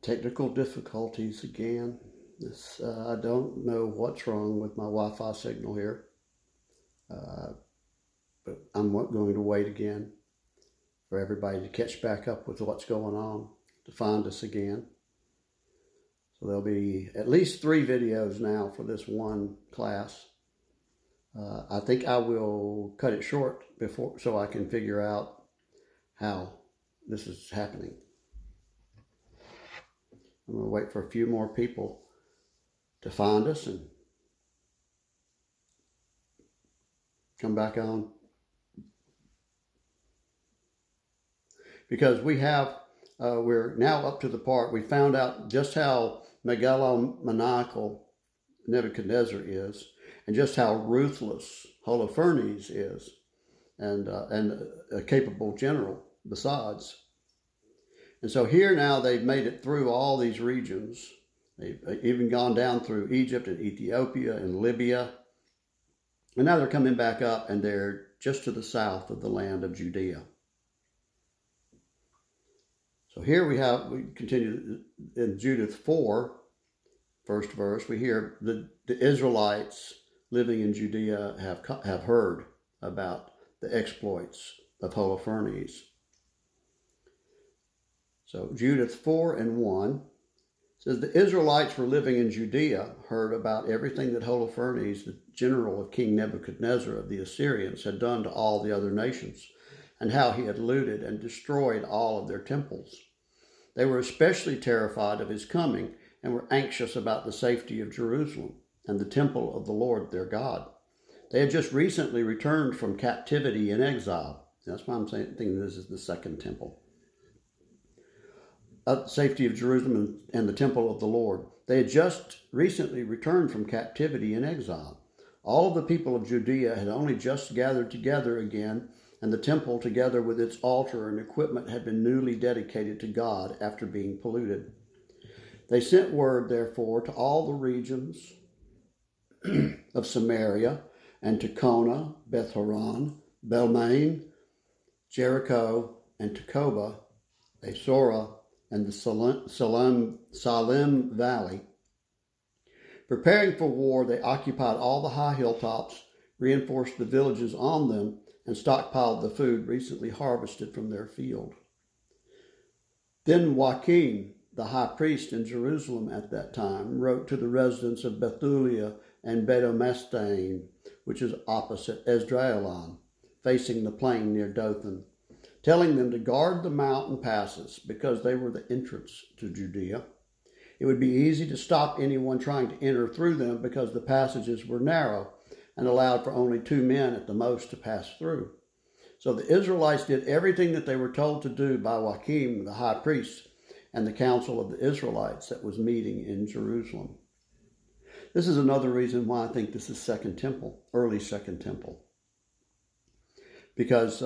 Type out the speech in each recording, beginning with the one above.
Technical difficulties again. I don't know what's wrong with my Wi-Fi signal here, but I'm going to wait again for everybody to catch back up with what's going on, to find us again. So there'll be at least 3 videos now for this one class. I think I will cut it short so I can figure out how this is happening. I'm going to wait for a few more people to find us and come back on. Because we're now up to the part, we found out just how megalomaniacal Nebuchadnezzar is, and just how ruthless Holofernes is, and a capable general besides. And so here now they've made it through all these regions. They've even gone down through Egypt and Ethiopia and Libya. And now they're coming back up, and they're just to the south of the land of Judea. So here we continue in Judith 4, first verse. We hear the Israelites living in Judea have heard about the exploits of Holofernes. So Judith 4:1 says, the Israelites were living in Judea, heard about everything that Holofernes, the general of King Nebuchadnezzar of the Assyrians, had done to all the other nations, and how he had looted and destroyed all of their temples. They were especially terrified of his coming, and were anxious about the safety of Jerusalem and the temple of the Lord their God. They had just recently returned from captivity and exile. That's why I'm thinking this is the second temple. Safety of Jerusalem and the temple of the Lord. They had just recently returned from captivity and exile. All of the people of Judea had only just gathered together again, and the temple, together with its altar and equipment, had been newly dedicated to God after being polluted. They sent word, therefore, to all the regions of Samaria and to Cona, Beth-horon, Belmain, Jericho, and Tekoa, Asora, and the Salim Valley. Preparing for war, they occupied all the high hilltops, reinforced the villages on them, and stockpiled the food recently harvested from their field. Then Joachim, the high priest in Jerusalem at that time, wrote to the residents of Bethulia and Bedomestain, which is opposite Esdraelon, facing the plain near Dothan, telling them to guard the mountain passes because they were the entrance to Judea. It would be easy to stop anyone trying to enter through them because the passages were narrow and allowed for only 2 men at the most to pass through. So the Israelites did everything that they were told to do by Joachim, the high priest, and the council of the Israelites that was meeting in Jerusalem. This is another reason why I think this is Second Temple, early Second Temple. Because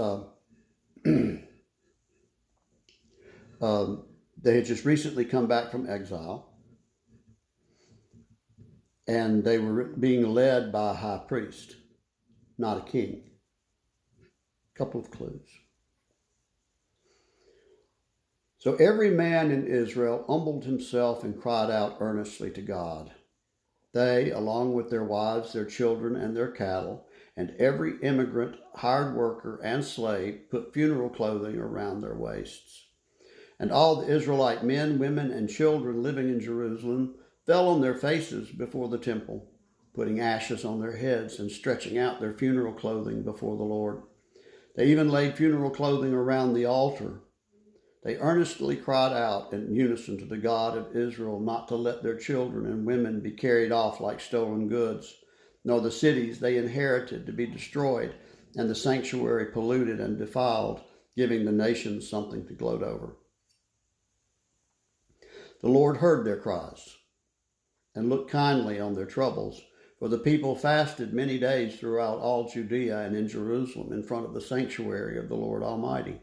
they had just recently come back from exile, and they were being led by a high priest, not a king. A couple of clues. So every man in Israel humbled himself and cried out earnestly to God. They, along with their wives, their children, and their cattle, and every immigrant, hired worker, and slave, put funeral clothing around their waists. And all the Israelite men, women, and children living in Jerusalem fell on their faces before the temple, putting ashes on their heads and stretching out their funeral clothing before the Lord. They even laid funeral clothing around the altar. They earnestly cried out in unison to the God of Israel not to let their children and women be carried off like stolen goods, nor the cities they inherited to be destroyed, and the sanctuary polluted and defiled, giving the nations something to gloat over. The Lord heard their cries and looked kindly on their troubles, for the people fasted many days throughout all Judea and in Jerusalem in front of the sanctuary of the Lord Almighty.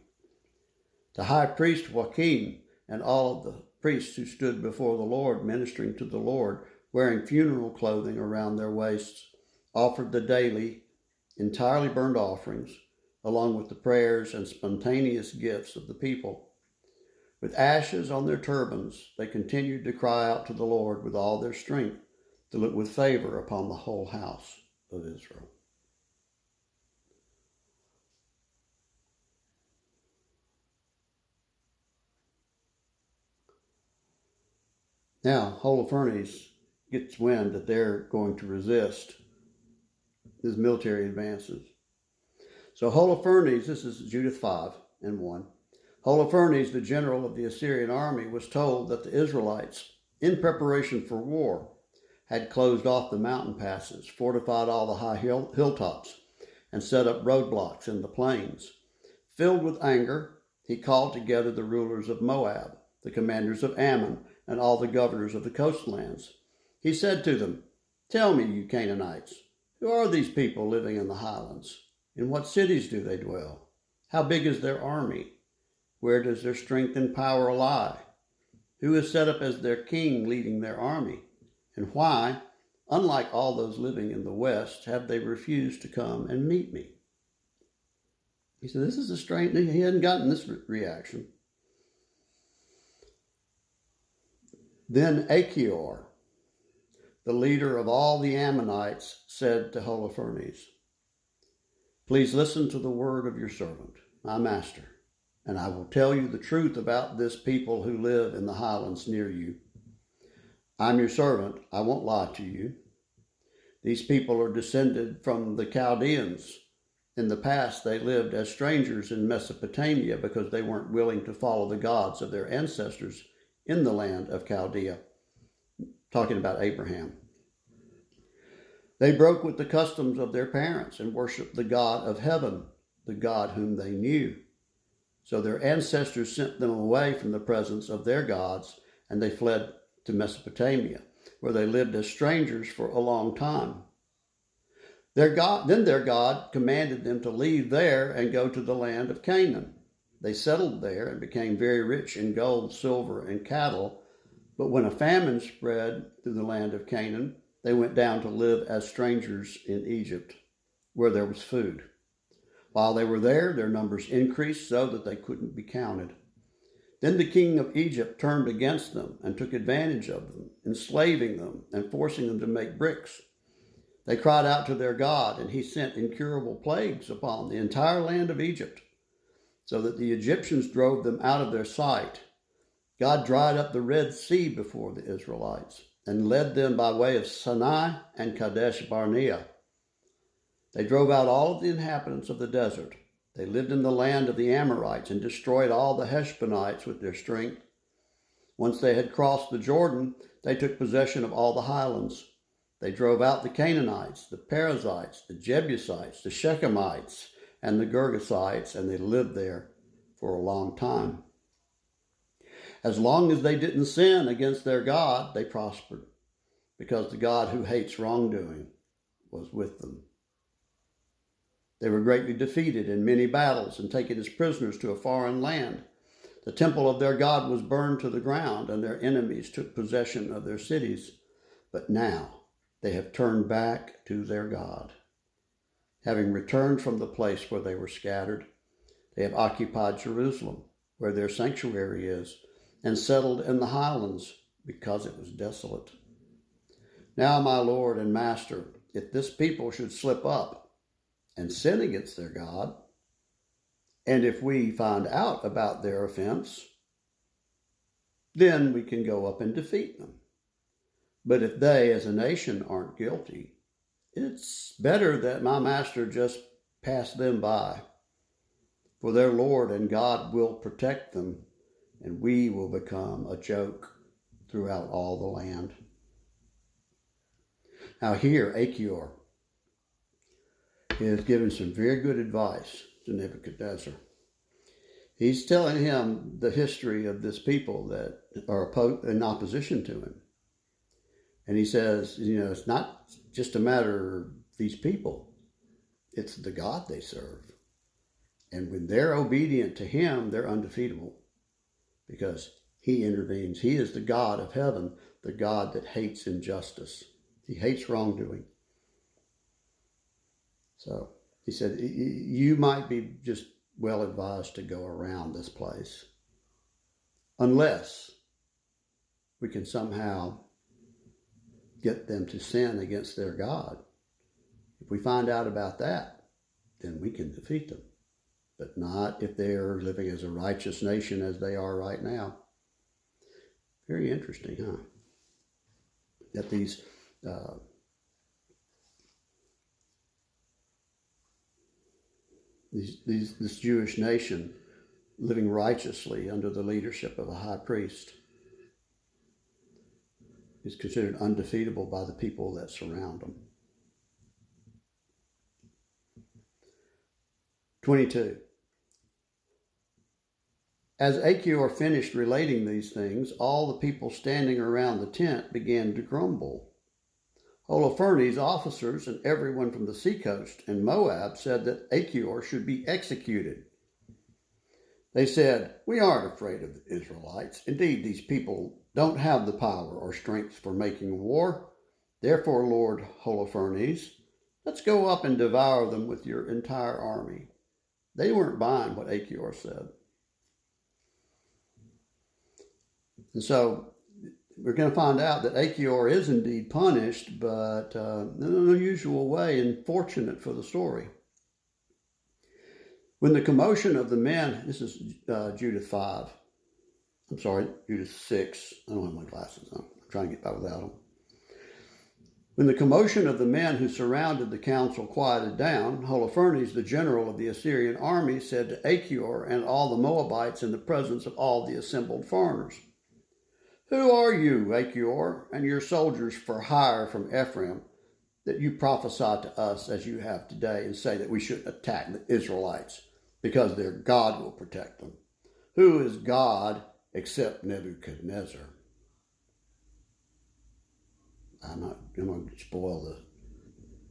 The high priest Joachim and all of the priests who stood before the Lord ministering to the Lord, wearing funeral clothing around their waists, offered the daily, entirely burnt offerings, along with the prayers and spontaneous gifts of the people. With ashes on their turbans, they continued to cry out to the Lord with all their strength, to look with favor upon the whole house of Israel. Now, Holofernes gets wind that they're going to resist his military advances. So Holofernes, this is Judith 5:1. Holofernes, the general of the Assyrian army, was told that the Israelites, in preparation for war, had closed off the mountain passes, fortified all the high hilltops, and set up roadblocks in the plains. Filled with anger, he called together the rulers of Moab, the commanders of Ammon, and all the governors of the coastlands. He said to them, "Tell me, you Canaanites, who are these people living in the highlands? In what cities do they dwell? How big is their army? Where does their strength and power lie? Who is set up as their king leading their army? And why, unlike all those living in the west, have they refused to come and meet me?" He said, this is a strange, he hadn't gotten this reaction. Then Achior, the leader of all the Ammonites, said to Holofernes, "Please listen to the word of your servant, my master, and I will tell you the truth about this people who live in the highlands near you. I'm your servant, I won't lie to you. These people are descended from the Chaldeans. In the past, they lived as strangers in Mesopotamia because they weren't willing to follow the gods of their ancestors in the land of Chaldea." Talking about Abraham. "They broke with the customs of their parents and worshiped the God of heaven, the God whom they knew. So their ancestors sent them away from the presence of their gods, and they fled to Mesopotamia, where they lived as strangers for a long time. Then their God commanded them to leave there and go to the land of Canaan. They settled there and became very rich in gold, silver, and cattle. But when a famine spread through the land of Canaan, they went down to live as strangers in Egypt, where there was food. While they were there, their numbers increased so that they couldn't be counted. Then the king of Egypt turned against them and took advantage of them, enslaving them and forcing them to make bricks. They cried out to their God, and he sent incurable plagues upon the entire land of Egypt, so that the Egyptians drove them out of their sight. God dried up the Red Sea before the Israelites and led them by way of Sinai and Kadesh Barnea. They drove out all of the inhabitants of the desert. They lived in the land of the Amorites and destroyed all the Heshbonites with their strength. Once they had crossed the Jordan, they took possession of all the highlands. They drove out the Canaanites, the Perizzites, the Jebusites, the Shechemites, and the Girgasites, and they lived there for a long time. As long as they didn't sin against their God, they prospered, because the God who hates wrongdoing was with them. They were greatly defeated in many battles and taken as prisoners to a foreign land. The temple of their God was burned to the ground, and their enemies took possession of their cities. But now they have turned back to their God. Having returned from the place where they were scattered, they have occupied Jerusalem, where their sanctuary is, and settled in the highlands because it was desolate. Now, my Lord and Master, if this people should slip up and sin against their God, and if we find out about their offense, then we can go up and defeat them. But if they, as a nation, aren't guilty, it's better that my master just pass them by. For their Lord and God will protect them, and we will become a joke throughout all the land. Now here, Achior is giving some very good advice to Nebuchadnezzar. He's telling him the history of this people that are in opposition to him. And he says, it's not just a matter of these people. It's the God they serve. And when they're obedient to him, they're undefeatable because he intervenes. He is the God of heaven, the God that hates injustice. He hates wrongdoing. So he said, you might be just well advised to go around this place. unless we can somehow get them to sin against their God. If we find out about that, then we can defeat them, but not if they are living as a righteous nation as they are right now. Very interesting, huh? That this Jewish nation living righteously under the leadership of a high priest is considered undefeatable by the people that surround them. 22. As Achior finished relating these things, all the people standing around the tent began to grumble. Holofernes' officers and everyone from the seacoast and Moab said that Achior should be executed. They said, "We aren't afraid of the Israelites. Indeed, these people don't have the power or strength for making war. Therefore, Lord Holofernes, let's go up and devour them with your entire army." They weren't buying what Achior said. And so we're going to find out that Achior is indeed punished, but in an unusual way and fortunate for the story. When the commotion of the men, this is Judith 5. I'm sorry, Judith 6. I don't have my glasses on. I'm trying to get by without them. When the commotion of the men who surrounded the council quieted down, Holofernes, the general of the Assyrian army, said to Achior and all the Moabites in the presence of all the assembled foreigners, "Who are you, Achior, and your soldiers for hire from Ephraim, that you prophesy to us as you have today and say that we shouldn't attack the Israelites because their God will protect them? Who is God except Nebuchadnezzar?" I'm not going to spoil the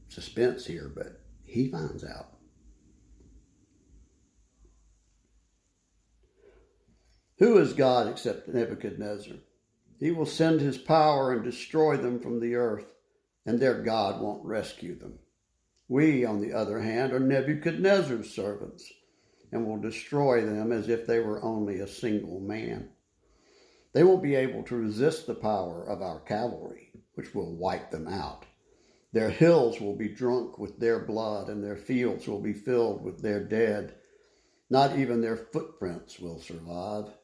suspense here, but he finds out. Who is God except Nebuchadnezzar? He will send his power and destroy them from the earth, and their God won't rescue them. We, on the other hand, are Nebuchadnezzar's servants, and will destroy them as if they were only a single man. They won't be able to resist the power of our cavalry, which will wipe them out. Their hills will be drunk with their blood, and their fields will be filled with their dead. Not even their footprints will survive.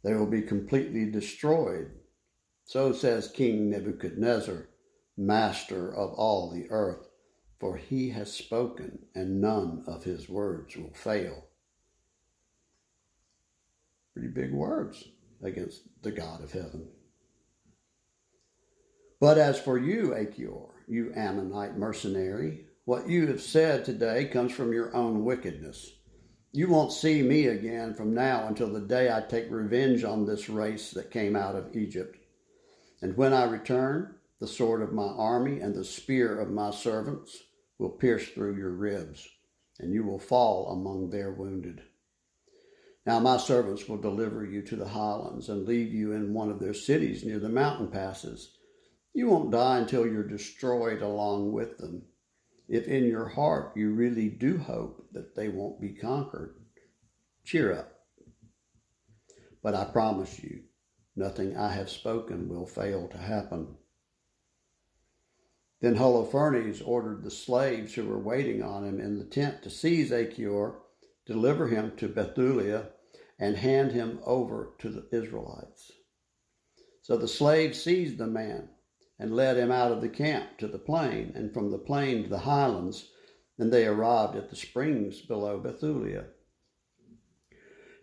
They will be completely destroyed. So says King Nebuchadnezzar, master of all the earth, for he has spoken, and none of his words will fail. Pretty big words against the God of heaven. But as for you, Achior, you Ammonite mercenary, what you have said today comes from your own wickedness. You won't see me again from now until the day I take revenge on this race that came out of Egypt. And when I return, the sword of my army and the spear of my servants will pierce through your ribs, and you will fall among their wounded. Now my servants will deliver you to the highlands and leave you in one of their cities near the mountain passes. You won't die until you're destroyed along with them. If in your heart you really do hope that they won't be conquered, cheer up. But I promise you, nothing I have spoken will fail to happen. Then Holofernes ordered the slaves who were waiting on him in the tent to seize Achior, deliver him to Bethulia, and hand him over to the Israelites. So the slaves seized the man and led him out of the camp to the plain, and from the plain to the highlands, and they arrived at the springs below Bethulia.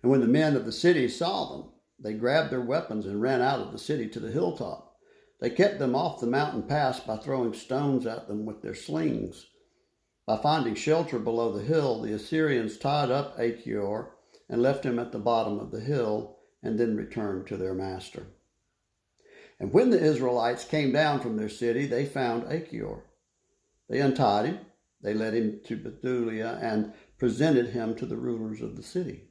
And when the men of the city saw them, they grabbed their weapons and ran out of the city to the hilltop. They kept them off the mountain pass by throwing stones at them with their slings. By finding shelter below the hill, the Assyrians tied up Achior and left him at the bottom of the hill, and then returned to their master. And when the Israelites came down from their city, they found Achior. They untied him, they led him to Bethulia, and presented him to the rulers of the city.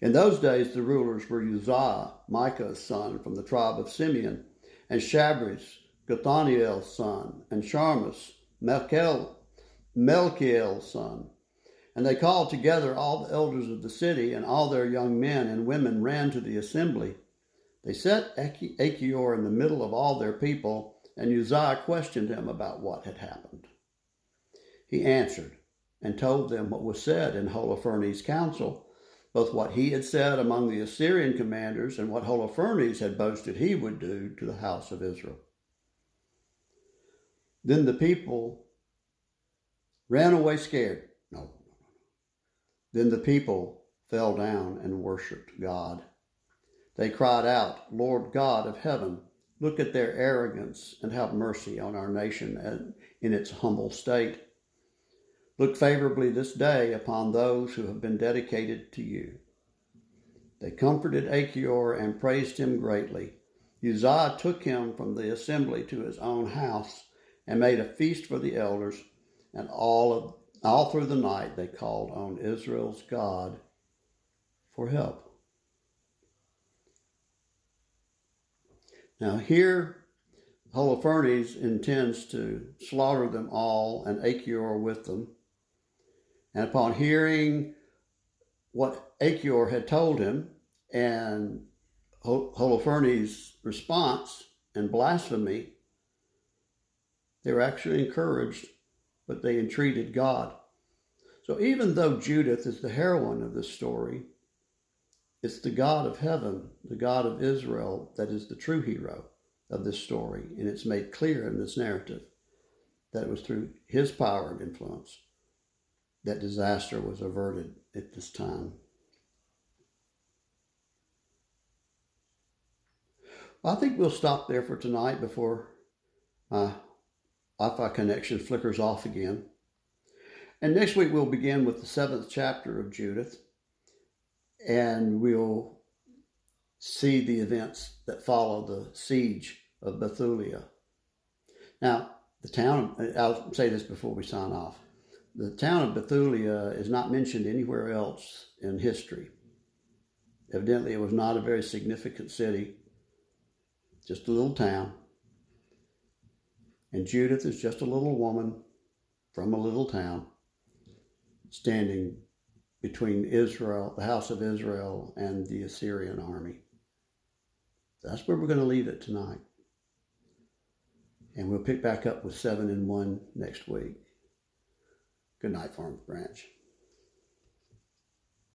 In those days, the rulers were Uzziah, Micah's son, from the tribe of Simeon, and Shabris, Gathaniel's son, and Sharmas, Melchiel's son. And they called together all the elders of the city, and all their young men and women ran to the assembly. They set Achior in the middle of all their people, and Uzziah questioned him about what had happened. He answered and told them what was said in Holofernes' council, both what he had said among the Assyrian commanders and what Holofernes had boasted he would do to the house of Israel. Then the people ran away scared. Then the people fell down and worshipped God. They cried out, "Lord God of heaven, look at their arrogance and have mercy on our nation in its humble state. Look favorably this day upon those who have been dedicated to you." They comforted Achior and praised him greatly. Uzziah took him from the assembly to his own house and made a feast for the elders, and all through the night they called on Israel's God for help. Now here, Holofernes intends to slaughter them all and Achior with them. And upon hearing what Achior had told him and Holofernes' response and blasphemy, they were actually encouraged, but they entreated God. So even though Judith is the heroine of this story, it's the God of heaven, the God of Israel, that is the true hero of this story. And it's made clear in this narrative that it was through his power and influence that disaster was averted at this time. I think we'll stop there for tonight before my Wi-Fi connection flickers off again. And next week we'll begin with the 7th chapter of Judith, and we'll see the events that follow the siege of Bethulia. Now, I'll say this before we sign off. The town of Bethulia is not mentioned anywhere else in history. Evidently, it was not a very significant city, just a little town. And Judith is just a little woman from a little town standing between Israel, the house of Israel, and the Assyrian army. That's where we're going to leave it tonight. And we'll pick back up with 7 and 1 next week. Good night, Farm Branch.